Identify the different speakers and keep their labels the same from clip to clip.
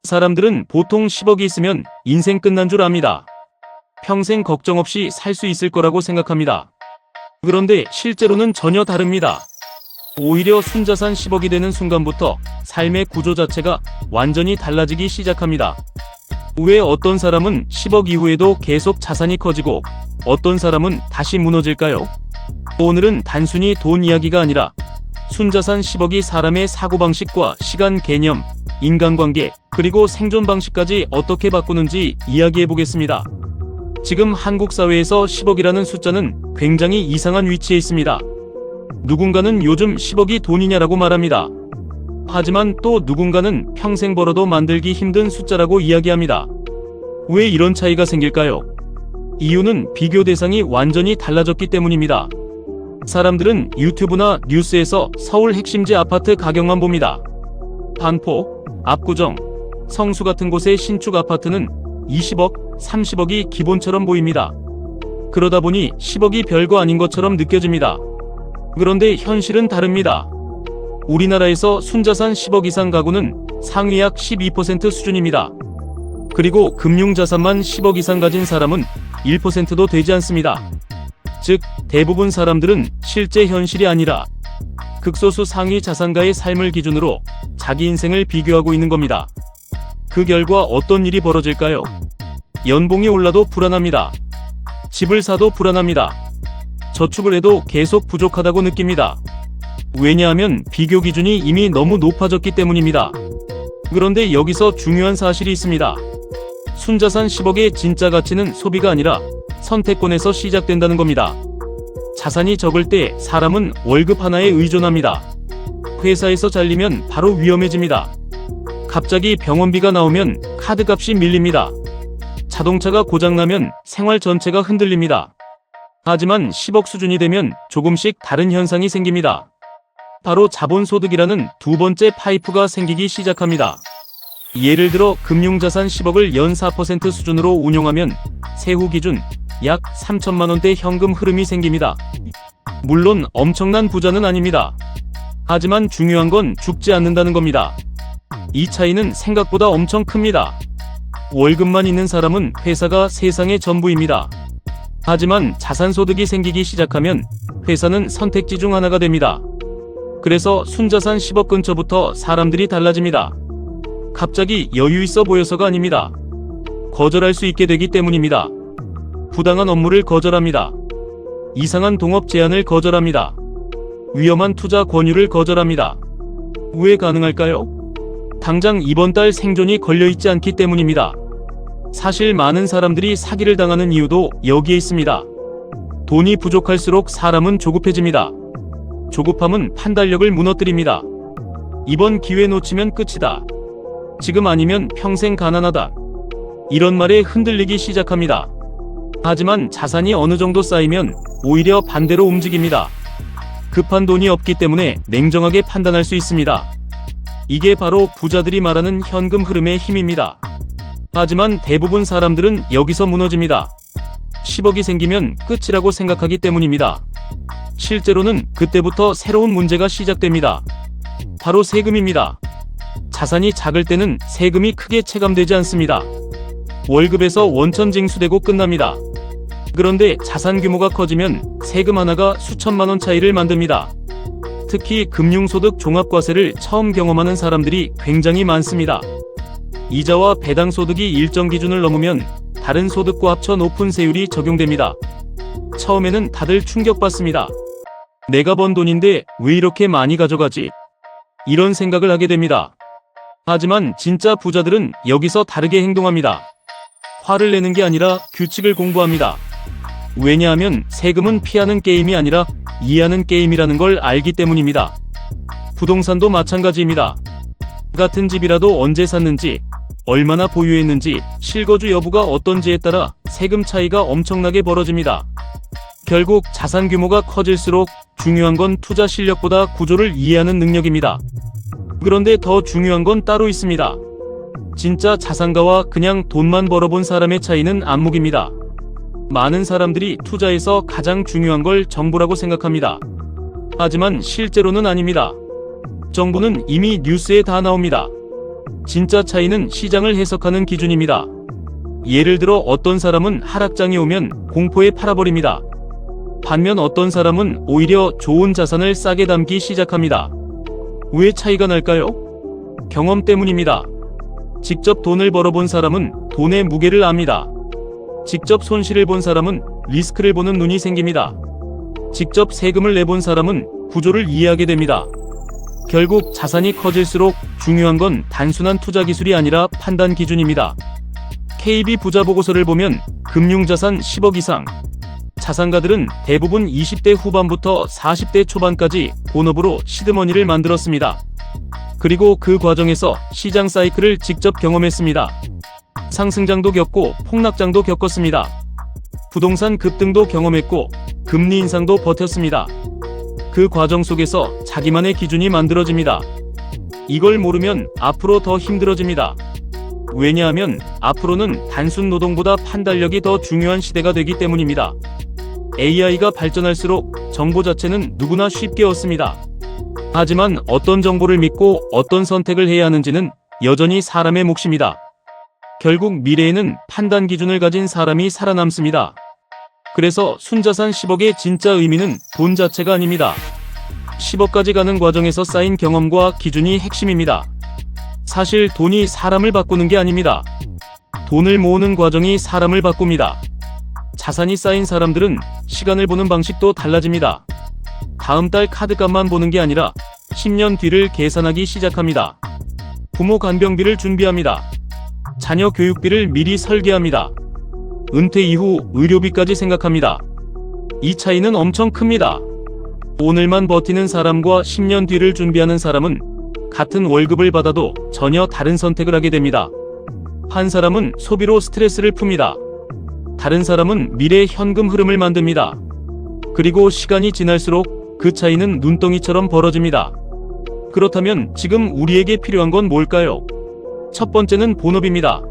Speaker 1: 사람들은 보통 10억이 있으면 인생 끝난 줄 압니다. 평생 걱정 없이 살 수 있을 거라고 생각합니다. 그런데 실제로는 전혀 다릅니다. 오히려 순자산 10억이 되는 순간부터 삶의 구조 자체가 완전히 달라지기 시작합니다. 왜 어떤 사람은 10억 이후에도 계속 자산이 커지고 어떤 사람은 다시 무너질까요? 오늘은 단순히 돈 이야기가 아니라 순자산 10억이 사람의 사고방식과 시간 개념, 인간관계, 그리고 생존 방식까지 어떻게 바꾸는지 이야기해보겠습니다. 지금 한국 사회에서 10억이라는 숫자는 굉장히 이상한 위치에 있습니다. 누군가는 요즘 10억이 돈이냐라고 말합니다. 하지만 또 누군가는 평생 벌어도 만들기 힘든 숫자라고 이야기합니다. 왜 이런 차이가 생길까요? 이유는 비교 대상이 완전히 달라졌기 때문입니다. 사람들은 유튜브나 뉴스에서 서울 핵심지 아파트 가격만 봅니다. 반포, 압구정, 성수 같은 곳의 신축 아파트는 20억, 30억이 기본처럼 보입니다. 그러다 보니 10억이 별거 아닌 것처럼 느껴집니다. 그런데 현실은 다릅니다. 우리나라에서 순자산 10억 이상 가구는 상위 약 12% 수준입니다. 그리고 금융자산만 10억 이상 가진 사람은 1%도 되지 않습니다. 즉, 대부분 사람들은 실제 현실이 아니라 극소수 상위 자산가의 삶을 기준으로 자기 인생을 비교하고 있는 겁니다. 그 결과 어떤 일이 벌어질까요? 연봉이 올라도 불안합니다. 집을 사도 불안합니다. 저축을 해도 계속 부족하다고 느낍니다. 왜냐하면 비교 기준이 이미 너무 높아졌기 때문입니다. 그런데 여기서 중요한 사실이 있습니다. 순자산 10억의 진짜 가치는 소비가 아니라 선택권에서 시작된다는 겁니다. 자산이 적을 때 사람은 월급 하나에 의존합니다. 회사에서 잘리면 바로 위험해집니다. 갑자기 병원비가 나오면 카드값이 밀립니다. 자동차가 고장나면 생활 전체가 흔들립니다. 하지만 10억 수준이 되면 조금씩 다른 현상이 생깁니다. 바로 자본소득이라는 두 번째 파이프가 생기기 시작합니다. 예를 들어 금융자산 10억을 연 4% 수준으로 운용하면 세후 기준 약 3천만 원대 현금 흐름이 생깁니다. 물론 엄청난 부자는 아닙니다. 하지만 중요한 건 죽지 않는다는 겁니다. 이 차이는 생각보다 엄청 큽니다. 월급만 있는 사람은 회사가 세상의 전부입니다. 하지만 자산소득이 생기기 시작하면 회사는 선택지 중 하나가 됩니다. 그래서 순자산 10억 근처부터 사람들이 달라집니다. 갑자기 여유 있어 보여서가 아닙니다. 거절할 수 있게 되기 때문입니다. 부당한 업무를 거절합니다. 이상한 동업 제안을 거절합니다. 위험한 투자 권유를 거절합니다. 왜 가능할까요? 당장 이번 달 생존이 걸려있지 않기 때문입니다. 사실 많은 사람들이 사기를 당하는 이유도 여기에 있습니다. 돈이 부족할수록 사람은 조급해집니다. 조급함은 판단력을 무너뜨립니다. 이번 기회 놓치면 끝이다. 지금 아니면 평생 가난하다. 이런 말에 흔들리기 시작합니다. 하지만 자산이 어느 정도 쌓이면 오히려 반대로 움직입니다. 급한 돈이 없기 때문에 냉정하게 판단할 수 있습니다. 이게 바로 부자들이 말하는 현금 흐름의 힘입니다. 하지만 대부분 사람들은 여기서 무너집니다. 10억이 생기면 끝이라고 생각하기 때문입니다. 실제로는 그때부터 새로운 문제가 시작됩니다. 바로 세금입니다. 자산이 작을 때는 세금이 크게 체감되지 않습니다. 월급에서 원천 징수되고 끝납니다. 그런데 자산 규모가 커지면 세금 하나가 수천만 원 차이를 만듭니다. 특히 금융소득 종합과세를 처음 경험하는 사람들이 굉장히 많습니다. 이자와 배당 소득이 일정 기준을 넘으면 다른 소득과 합쳐 높은 세율이 적용됩니다. 처음에는 다들 충격받습니다. 내가 번 돈인데 왜 이렇게 많이 가져가지? 이런 생각을 하게 됩니다. 하지만 진짜 부자들은 여기서 다르게 행동합니다. 화를 내는 게 아니라 규칙을 공부합니다. 왜냐하면 세금은 피하는 게임이 아니라 이해하는 게임이라는 걸 알기 때문입니다. 부동산도 마찬가지입니다. 같은 집이라도 언제 샀는지, 얼마나 보유했는지, 실거주 여부가 어떤지에 따라 세금 차이가 엄청나게 벌어집니다. 결국 자산 규모가 커질수록 중요한 건 투자 실력보다 구조를 이해하는 능력입니다. 그런데 더 중요한 건 따로 있습니다. 진짜 자산가와 그냥 돈만 벌어본 사람의 차이는 안목입니다. 많은 사람들이 투자에서 가장 중요한 걸 정보라고 생각합니다. 하지만 실제로는 아닙니다. 정보는 이미 뉴스에 다 나옵니다. 진짜 차이는 시장을 해석하는 기준입니다. 예를 들어 어떤 사람은 하락장이 오면 공포에 팔아버립니다. 반면 어떤 사람은 오히려 좋은 자산을 싸게 담기 시작합니다. 왜 차이가 날까요? 경험 때문입니다. 직접 돈을 벌어본 사람은 돈의 무게를 압니다. 직접 손실을 본 사람은 리스크를 보는 눈이 생깁니다. 직접 세금을 내본 사람은 구조를 이해하게 됩니다. 결국 자산이 커질수록 중요한 건 단순한 투자 기술이 아니라 판단 기준입니다. KB 부자 보고서를 보면 금융자산 10억 이상, 자산가들은 대부분 20대 후반부터 40대 초반까지 본업으로 시드머니를 만들었습니다. 그리고 그 과정에서 시장 사이클을 직접 경험했습니다. 상승장도 겪고 폭락장도 겪었습니다. 부동산 급등도 경험했고 금리 인상도 버텼습니다. 그 과정 속에서 자기만의 기준이 만들어집니다. 이걸 모르면 앞으로 더 힘들어집니다. 왜냐하면 앞으로는 단순 노동보다 판단력이 더 중요한 시대가 되기 때문입니다. AI가 발전할수록 정보 자체는 누구나 쉽게 얻습니다. 하지만 어떤 정보를 믿고 어떤 선택을 해야 하는지는 여전히 사람의 몫입니다. 결국 미래에는 판단 기준을 가진 사람이 살아남습니다. 그래서 순자산 10억의 진짜 의미는 돈 자체가 아닙니다. 10억까지 가는 과정에서 쌓인 경험과 기준이 핵심입니다. 사실 돈이 사람을 바꾸는 게 아닙니다. 돈을 모으는 과정이 사람을 바꿉니다. 자산이 쌓인 사람들은 시간을 보는 방식도 달라집니다. 다음 달 카드값만 보는 게 아니라 10년 뒤를 계산하기 시작합니다. 부모 간병비를 준비합니다. 자녀 교육비를 미리 설계합니다. 은퇴 이후 의료비까지 생각합니다. 이 차이는 엄청 큽니다. 오늘만 버티는 사람과 10년 뒤를 준비하는 사람은 같은 월급을 받아도 전혀 다른 선택을 하게 됩니다. 한 사람은 소비로 스트레스를 풉니다. 다른 사람은 미래의 현금 흐름을 만듭니다. 그리고 시간이 지날수록 그 차이는 눈덩이처럼 벌어집니다. 그렇다면 지금 우리에게 필요한 건 뭘까요? 첫 번째는 본업입니다.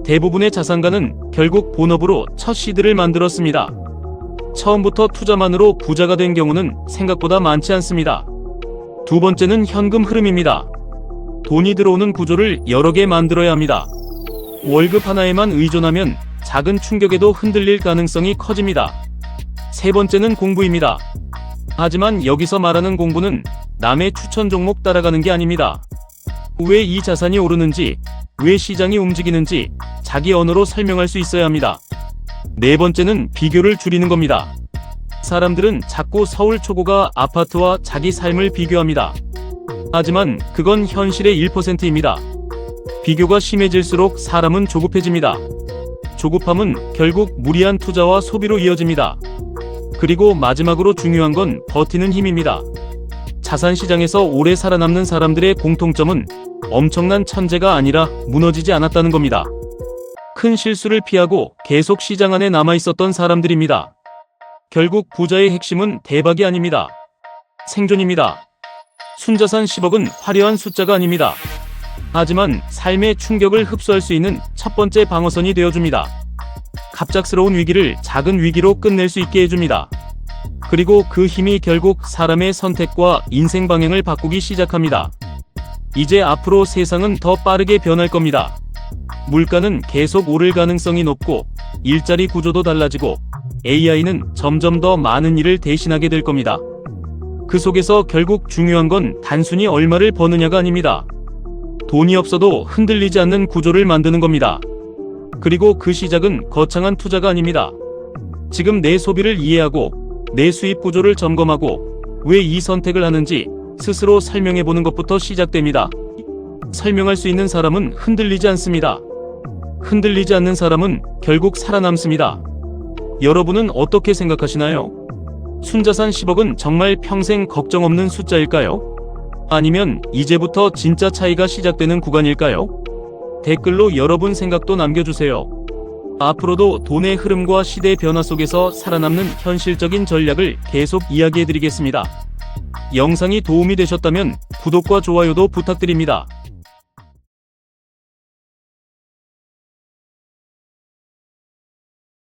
Speaker 1: 대부분의 자산가는 결국 본업으로 첫 시드를 만들었습니다. 처음부터 투자만으로 부자가 된 경우는 생각보다 많지 않습니다. 두 번째는 현금 흐름입니다. 돈이 들어오는 구조를 여러 개 만들어야 합니다. 월급 하나에만 의존하면 작은 충격에도 흔들릴 가능성이 커집니다. 세 번째는 공부입니다. 하지만 여기서 말하는 공부는 남의 추천 종목 따라가는 게 아닙니다. 왜 이 자산이 오르는지, 왜 시장이 움직이는지 자기 언어로 설명할 수 있어야 합니다. 네 번째는 비교를 줄이는 겁니다. 사람들은 자꾸 서울 초고가 아파트와 자기 삶을 비교합니다. 하지만 그건 현실의 1%입니다. 비교가 심해질수록 사람은 조급해집니다. 조급함은 결국 무리한 투자와 소비로 이어집니다. 그리고 마지막으로 중요한 건 버티는 힘입니다. 자산시장에서 오래 살아남는 사람들의 공통점은 엄청난 천재가 아니라 무너지지 않았다는 겁니다. 큰 실수를 피하고 계속 시장 안에 남아있었던 사람들입니다. 결국 부자의 핵심은 대박이 아닙니다. 생존입니다. 순자산 10억은 화려한 숫자가 아닙니다. 하지만 삶의 충격을 흡수할 수 있는 첫 번째 방어선이 되어줍니다. 갑작스러운 위기를 작은 위기로 끝낼 수 있게 해줍니다. 그리고 그 힘이 결국 사람의 선택과 인생 방향을 바꾸기 시작합니다. 이제 앞으로 세상은 더 빠르게 변할 겁니다. 물가는 계속 오를 가능성이 높고 일자리 구조도 달라지고 AI는 점점 더 많은 일을 대신하게 될 겁니다. 그 속에서 결국 중요한 건 단순히 얼마를 버느냐가 아닙니다. 돈이 없어도 흔들리지 않는 구조를 만드는 겁니다. 그리고 그 시작은 거창한 투자가 아닙니다. 지금 내 소비를 이해하고 내 수입 구조를 점검하고 왜 이 선택을 하는지 스스로 설명해보는 것부터 시작됩니다. 설명할 수 있는 사람은 흔들리지 않습니다. 흔들리지 않는 사람은 결국 살아남습니다. 여러분은 어떻게 생각하시나요? 순자산 10억은 정말 평생 걱정 없는 숫자일까요? 아니면 이제부터 진짜 차이가 시작되는 구간일까요? 댓글로 여러분 생각도 남겨주세요. 앞으로도 돈의 흐름과 시대 변화 속에서 살아남는 현실적인 전략을 계속 이야기해드리겠습니다. 영상이 도움이 되셨다면 구독과 좋아요도 부탁드립니다.